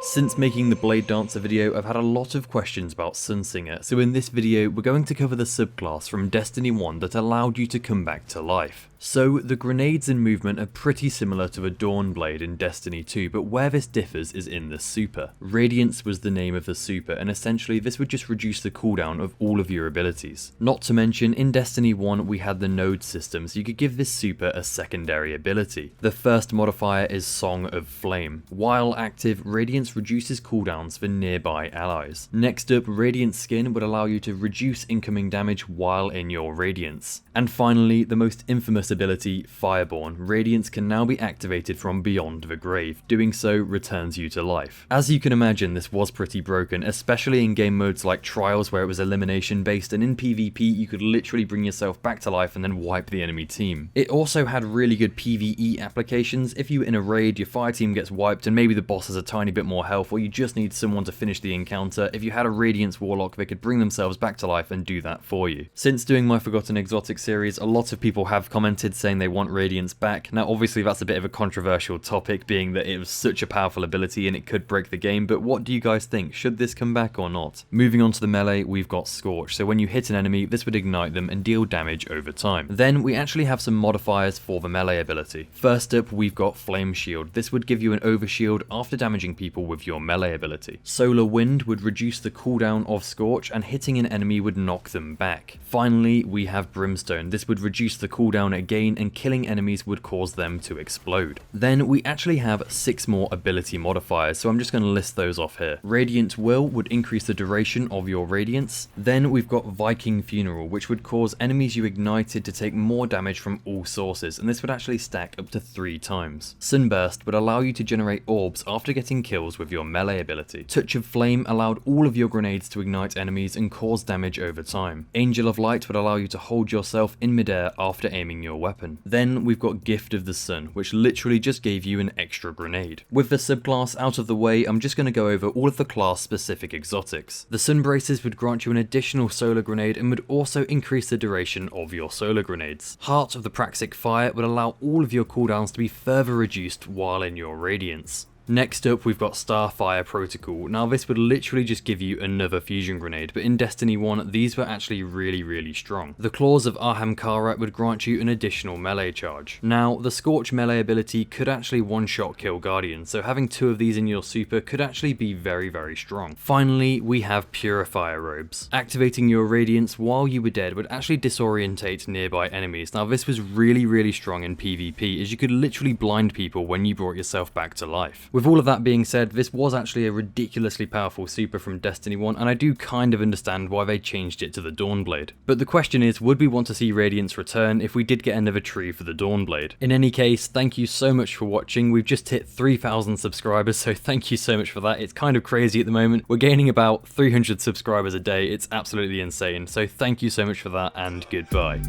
Since making the Blade Dancer video, I've had a lot of questions about Sunsinger, so in this video we're going to cover the subclass from Destiny 1 that allowed you to come back to life. So the grenades and movement are pretty similar to a Dawnblade in Destiny 2, but where this differs is in the super. Radiance was the name of the super, and essentially this would just reduce the cooldown of all of your abilities. Not to mention, in Destiny 1 we had the node system, so you could give this super a secondary ability. The first modifier is Song of Flame. While active, Radiance reduces cooldowns for nearby allies. Next up, Radiant Skin would allow you to reduce incoming damage while in your Radiance. And finally, the most infamous ability, Fireborn. Radiance can now be activated from beyond the grave. Doing so returns you to life. As you can imagine, this was pretty broken, especially in game modes like Trials where it was elimination based, and in PvP you could literally bring yourself back to life and then wipe the enemy team. It also had really good PvE applications. If you were in a raid, your fire team gets wiped and maybe the boss has a tiny bit more health, or you just need someone to finish the encounter. If you had a Radiance Warlock, they could bring themselves back to life and do that for you. Since doing my Forgotten Exotic series, a lot of people have commented saying they want Radiance back. Now obviously that's a bit of a controversial topic, being that it was such a powerful ability and it could break the game, but what do you guys think? Should this come back or not? Moving on to the melee, we've got Scorch. So when you hit an enemy, this would ignite them and deal damage over time. Then we actually have some modifiers for the melee ability. First up, we've got Flame Shield. This would give you an overshield after damaging people with your melee ability. Solar Wind would reduce the cooldown of Scorch, and hitting an enemy would knock them back. Finally, we have Brimstone. This would reduce the cooldown again, and killing enemies would cause them to explode. Then we actually have 6 more ability modifiers, so I'm just going to list those off here. Radiant Will would increase the duration of your Radiance. Then we've got Viking Funeral, which would cause enemies you ignited to take more damage from all sources, and this would actually stack up to 3 times. Sunburst would allow you to generate orbs after getting kills with your melee ability. Touch of Flame allowed all of your grenades to ignite enemies and cause damage over time. Angel of Light would allow you to hold yourself in midair after aiming your weapon. Then we've got Gift of the Sun, which literally just gave you an extra grenade. With the subclass out of the way, I'm just going to go over all of the class specific exotics. The Sun Braces would grant you an additional solar grenade and would also increase the duration of your solar grenades. Heart of the Praxic Fire would allow all of your cooldowns to be further reduced while in your Radiance. Next up, we've got Starfire Protocol. Now this would literally just give you another fusion grenade, but in Destiny 1 these were actually really strong. The Claws of Ahamkara would grant you an additional melee charge. Now the Scorch melee ability could actually one-shot kill Guardians, so having 2 of these in your super could actually be very strong. Finally, we have Purifier Robes. Activating your Radiance while you were dead would actually disorientate nearby enemies. Now this was really strong in PvP, as you could literally blind people when you brought yourself back to life. With all of that being said, this was actually a ridiculously powerful super from Destiny 1, and I do kind of understand why they changed it to the Dawnblade. But the question is, would we want to see Radiance return if we did get another tree for the Dawnblade? In any case, thank you so much for watching. We've just hit 3,000 subscribers, so thank you so much for that. It's kind of crazy at the moment. We're gaining about 300 subscribers a day. It's absolutely insane. So thank you so much for that, and goodbye.